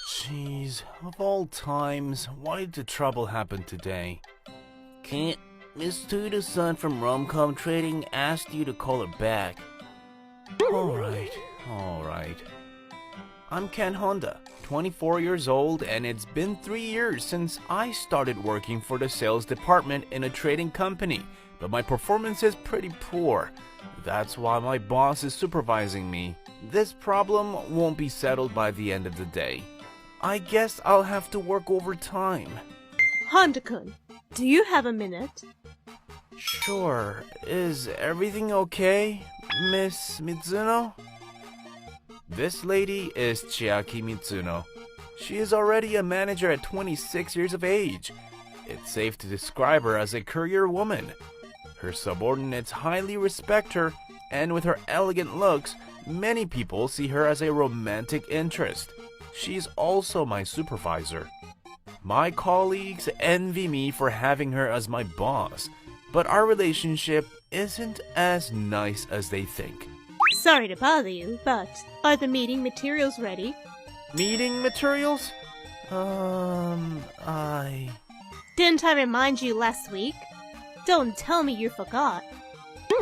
Jeez, of all times, why did the trouble happen today? Can't Miss Tuda-san from RomCom Trading asked you to call her back. Alright. I'm Ken Honda, 24 years old, and it's been 3 years since I started working for the sales department in a trading company, but my performance is pretty poor. That's why my boss is supervising me. This problem won't be settled by the end of the day. I guess I'll have to work overtime. Honda-kun, do you have a minute? Sure. Is everything okay, Miss Mitsuno? This lady is Chiaki Mitsuno. She is already a manager at 26 years of age. It's safe to describe her as a career woman. Her subordinates highly respect her, and with her elegant looks, many people see her as a romantic interest. She's also my supervisor. My colleagues envy me for having her as my boss, but our relationship isn't as nice as they think. Sorry to bother you, but are the meeting materials ready? Meeting materials? Didn't I remind you last week? Don't tell me you forgot.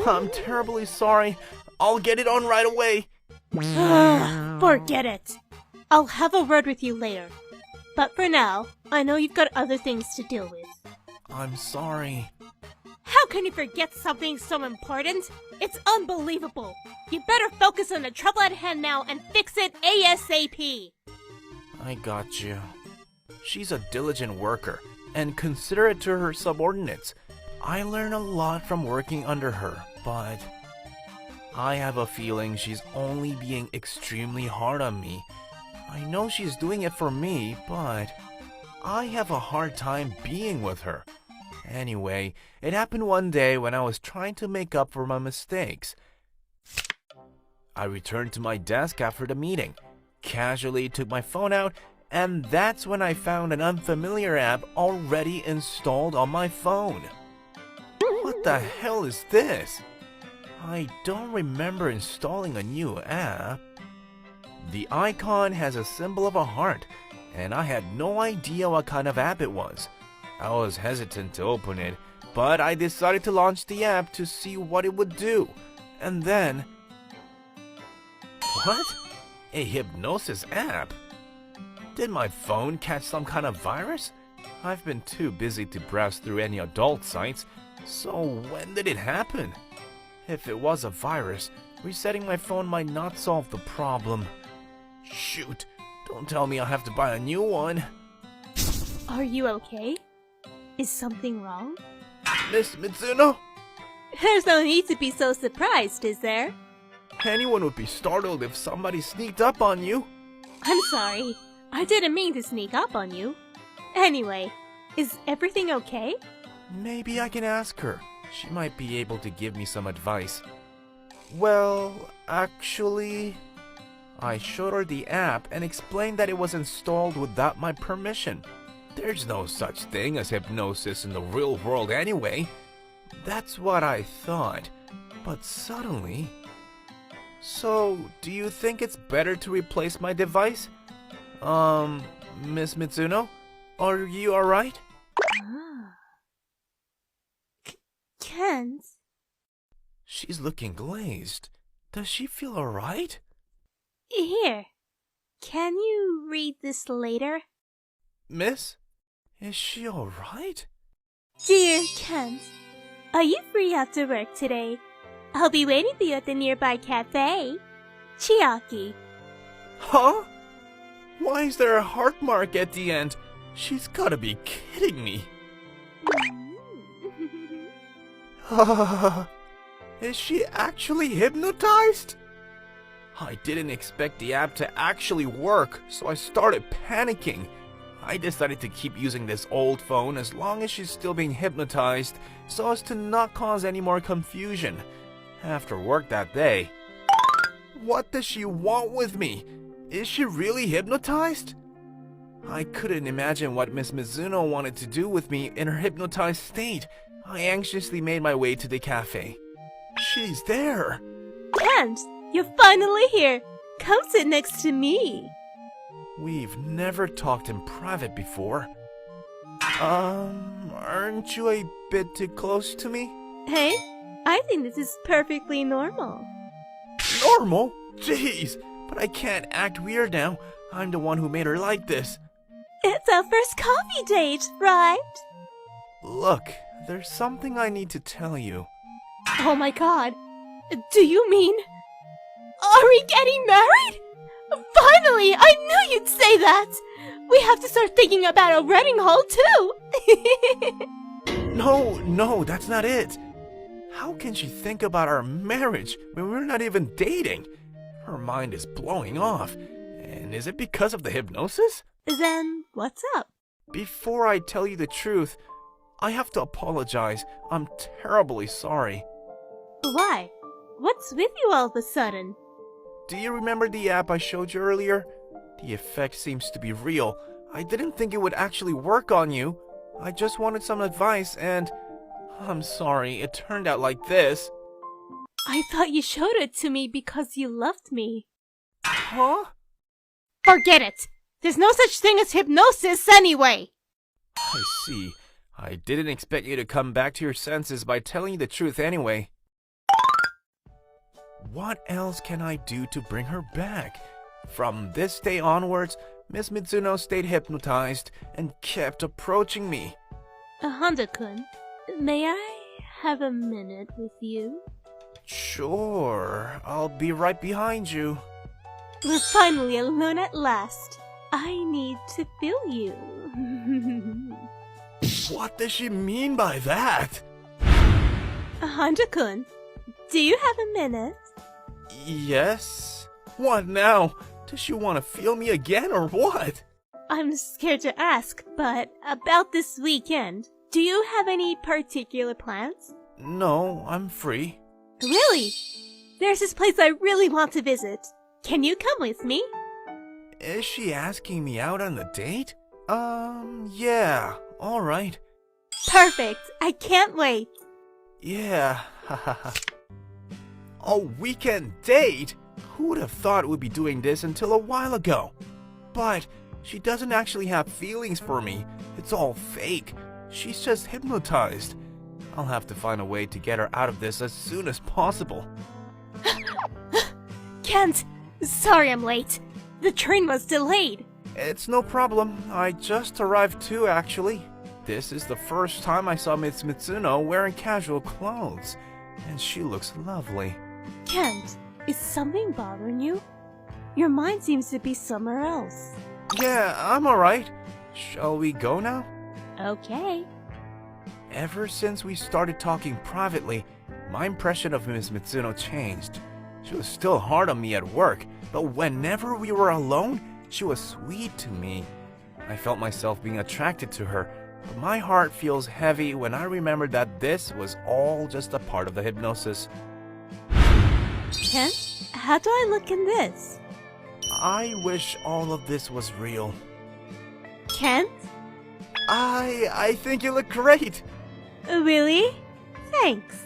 I'm terribly sorry. I'll get it on right away. Forget it. I'll have a word with you later. But for now, I know you've got other things to deal with. I'm sorry. How can you forget something so important? It's unbelievable. You better focus on the trouble at hand now and fix it ASAP. I got you. She's a diligent worker and considerate to her subordinates. I learn a lot from working under her, but I have a feeling she's only being extremely hard on me. I know she's doing it for me, but I have a hard time being with her. Anyway, it happened one day when I was trying to make up for my mistakes. I returned to my desk after the meeting, casually took my phone out, and that's when I found an unfamiliar app already installed on my phone. What the hell is this? I don't remember installing a new app. The icon has a symbol of a heart, and I had no idea what kind of app it was. I was hesitant to open it, but I decided to launch the app to see what it would do. And then... What? A Hypnosis app? Did my phone catch some kind of virus? I've been too busy to browse through any adult sites, so when did it happen? If it was a virus, resetting my phone might not solve the problem. Shoot, don't tell me I'll have to buy a new one. Are you okay? Is something wrong? Miss Mitsuno? There's no need to be so surprised, is there? Anyone would be startled if somebody sneaked up on you. I'm sorry. I didn't mean to sneak up on you. Anyway, is everything okay? Maybe I can ask her. She might be able to give me some advice. Well, actually... I showed her the app and explained that it was installed without my permission. There's no such thing as hypnosis in the real world anyway. That's what I thought. But suddenly... So, do you think it's better to replace my device? Miss Mitsuno? Are you alright? Kent? She's looking glazed. Does she feel alright? Here. Can you read this later? Miss? Is she alright? Dear Kent, are you free after work today? I'll be waiting for you at the nearby cafe. Chiaki. Huh? Why is there a heart mark at the end? She's gotta be kidding me. Is she actually hypnotized? I didn't expect the app to actually work, so I started panicking. I decided to keep using this old phone as long as she's still being hypnotized, so as to not cause any more confusion. After work that day... What does she want with me? Is she really hypnotized? I couldn't imagine what Miss Mizuno wanted to do with me in her hypnotized state. I anxiously made my way to the cafe. She's there! Kent, you're finally here! Come sit next to me! We've never talked in private before. Aren't you a bit too close to me? Hey, I think this is perfectly normal. Normal? Jeez, but I can't act weird now. I'm the one who made her like this. It's our first coffee date, right? Look, there's something I need to tell you. Oh my god. Do you mean... Are we getting married? Finally, I knew you'd say that! We have to start thinking about a wedding hall too! No, that's not it. How can she think about our marriage when we're not even dating? Her mind is blowing off. And is it because of the hypnosis? Then, what's up? Before I tell you the truth, I have to apologize. I'm terribly sorry. Why? What's with you all of a sudden? Do you remember the app I showed you earlier? The effect seems to be real. I didn't think it would actually work on you. I just wanted some advice and... I'm sorry, it turned out like this. I thought you showed it to me because you loved me. Huh? Forget it! There's no such thing as hypnosis anyway! I see. I didn't expect you to come back to your senses by telling you the truth anyway. What else can I do to bring her back? From this day onwards, Miss Mitsuno stayed hypnotized and kept approaching me. Honda-kun, may I have a minute with you? Sure, I'll be right behind you. We're finally alone at last. I need to feel you. What does she mean by that? Honda-kun, do you have a minute? Yes? What now? Does she want to feel me again or what? I'm scared to ask, but about this weekend, do you have any particular plans? No, I'm free. Really? There's this place I really want to visit. Can you come with me? Is she asking me out on the date? Yeah, alright. Perfect! I can't wait! Yeah, hahaha. A weekend date? Who would have thought we'd be doing this until a while ago? But she doesn't actually have feelings for me. It's all fake. She's just hypnotized. I'll have to find a way to get her out of this as soon as possible. Kent! Sorry I'm late. The train was delayed. It's no problem. I just arrived too, actually. This is the first time I saw Miss Mitsuno wearing casual clothes, and she looks lovely. Kent, is something bothering you? Your mind seems to be somewhere else. Yeah, I'm alright. Shall we go now? Okay. Ever since we started talking privately, my impression of Miss Mitsuno changed. She was still hard on me at work, but whenever we were alone, she was sweet to me. I felt myself being attracted to her, but my heart feels heavy when I remember that this was all just a part of the hypnosis. Kent, how do I look in this? I wish all of this was real. Kent? I think you look great. Really? Thanks.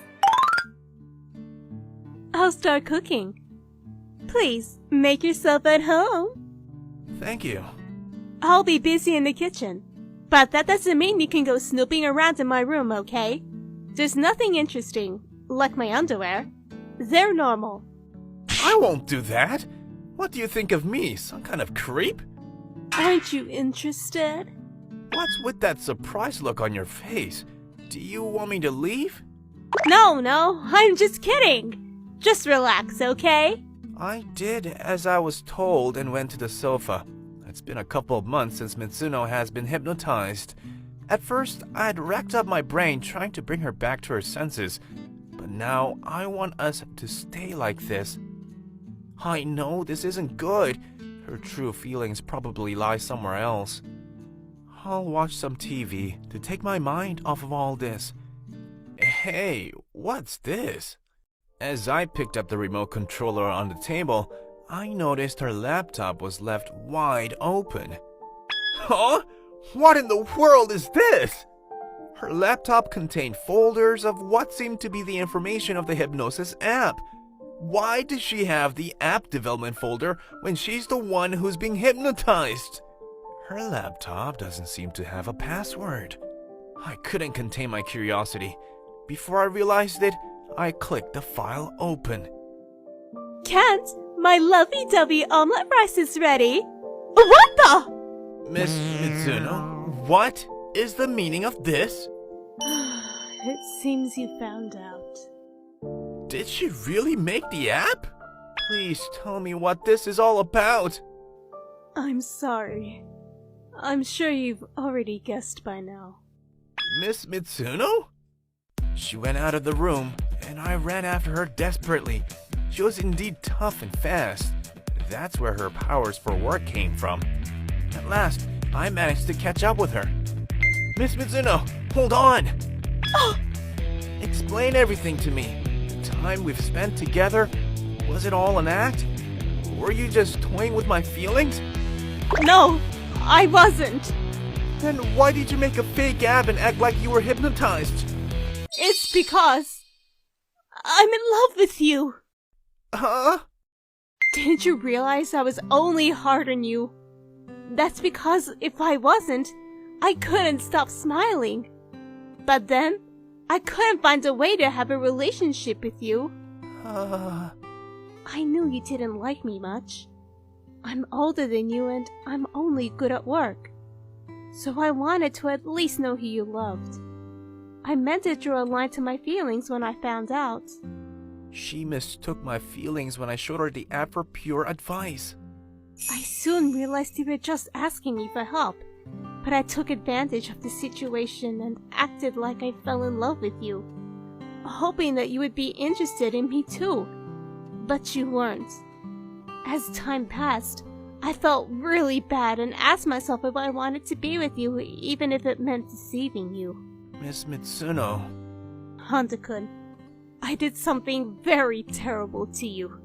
I'll start cooking. Please, make yourself at home. Thank you. I'll be busy in the kitchen. But that doesn't mean you can go snooping around in my room, okay? There's nothing interesting, like my underwear. They're normal. I won't do that. What do you think of me, some kind of creep? Aren't you interested? What's with that surprised look on your face? Do you want me to leave? No, I'm just kidding. Just relax, okay? I did as I was told and went to the sofa. It's been a couple of months since Mitsuno has been hypnotized. At first, I had racked up my brain trying to bring her back to her senses, but now I want us to stay like this. I know this isn't good. Her true feelings probably lie somewhere else. I'll watch some TV to take my mind off of all this. Hey, what's this? As I picked up the remote controller on the table, I noticed her laptop was left wide open. Huh? What in the world is this? Her laptop contained folders of what seemed to be the information of the Hypnosis app. Why does she have the app development folder when she's the one who's being hypnotized? Her laptop doesn't seem to have a password. I couldn't contain my curiosity. Before I realized it, I clicked the file open. Kent, my lovey-dovey omelet rice is ready. What the? Miss Mitsuno, what is the meaning of this? It seems you found out. Did she really make the app? Please tell me what this is all about. I'm sorry. I'm sure you've already guessed by now. Miss Mitsuno? She went out of the room, and I ran after her desperately. She was indeed tough and fast. That's where her powers for work came from. At last, I managed to catch up with her. Miss Mitsuno, hold on! Oh! Explain everything to me. The time we've spent together, was it all an act? Were you just toying with my feelings? No, I wasn't. Then why did you make a fake app and act like you were hypnotized? It's because I'm in love with you. Huh? Didn't you realize I was only hard on you? That's because if I wasn't, I couldn't stop smiling. But then, I couldn't find a way to have a relationship with you. I knew you didn't like me much. I'm older than you and I'm only good at work. So I wanted to at least know who you loved. I meant to draw a line to my feelings when I found out. She mistook my feelings when I showed her the app for pure advice. I soon realized you were just asking me for help, but I took advantage of the situation and acted like I fell in love with you, hoping that you would be interested in me too. But you weren't. As time passed, I felt really bad and asked myself if I wanted to be with you, even if it meant deceiving you. Miss Mitsuno. Honda-kun, I did something very terrible to you,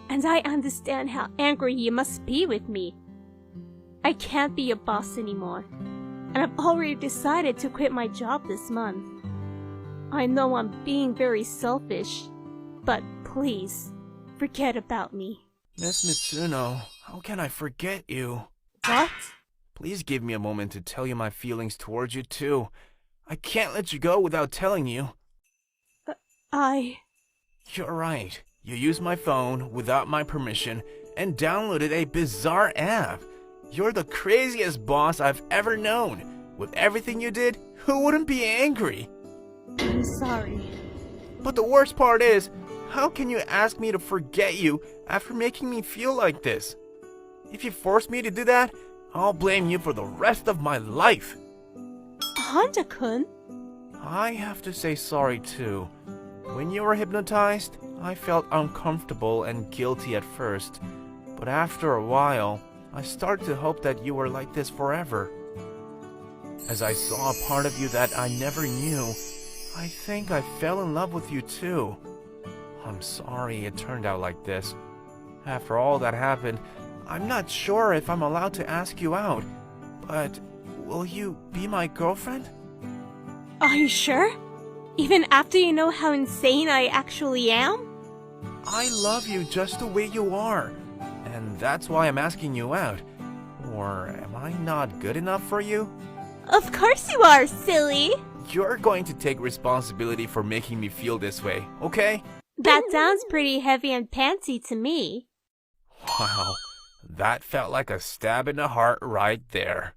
and I understand how angry you must be with me. I can't be your boss anymore, and I've already decided to quit my job this month. I know I'm being very selfish, but please, forget about me. Miss Mitsuno, how can I forget you? What? Please give me a moment to tell you my feelings towards you too. I can't let you go without telling you. You're right. You used my phone without my permission and downloaded a bizarre app. You're the craziest boss I've ever known. With everything you did, who wouldn't be angry? I'm sorry. But the worst part is, how can you ask me to forget you after making me feel like this? If you force me to do that, I'll blame you for the rest of my life. Honda-kun? I have to say sorry too. When you were hypnotized, I felt uncomfortable and guilty at first. But after a while, I started to hope that you were like this forever. As I saw a part of you that I never knew, I think I fell in love with you too. I'm sorry it turned out like this. After all that happened, I'm not sure if I'm allowed to ask you out, but will you be my girlfriend? Are you sure? Even after you know how insane I actually am? I love you just the way you are, and that's why I'm asking you out. Or am I not good enough for you? Of course you are, silly! You're going to take responsibility for making me feel this way, okay? That sounds pretty heavy and pantsy to me. Wow, that felt like a stab in the heart right there.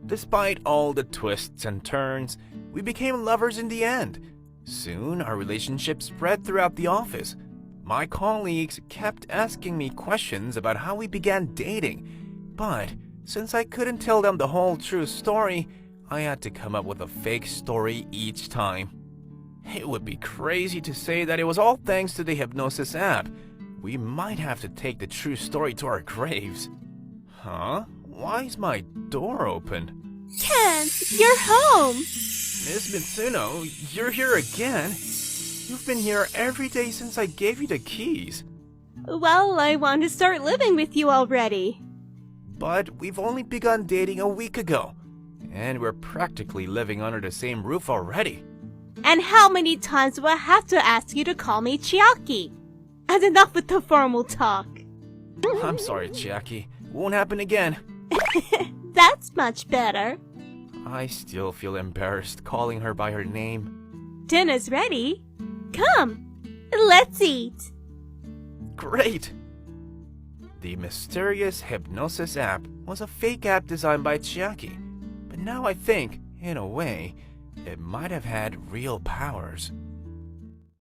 Despite all the twists and turns, we became lovers in the end. Soon, our relationship spread throughout the office. My colleagues kept asking me questions about how we began dating, but since I couldn't tell them the whole true story, I had to come up with a fake story each time. It would be crazy to say that it was all thanks to the Hypnosis app. We might have to take the true story to our graves. Huh? Why is my door open? Kent, you're home! Miss Mitsuno, you're here again? You've been here every day since I gave you the keys. Well, I want to start living with you already. But we've only begun dating a week ago. And we're practically living under the same roof already. And how many times will I have to ask you to call me Chiaki? And enough with the formal talk. I'm sorry, Chiaki. Won't happen again. That's much better. I still feel embarrassed calling her by her name. Dinner's ready. Come, let's eat. Great! The mysterious Hypnosis app was a fake app designed by Chiaki. But now I think, in a way, it might have had real powers.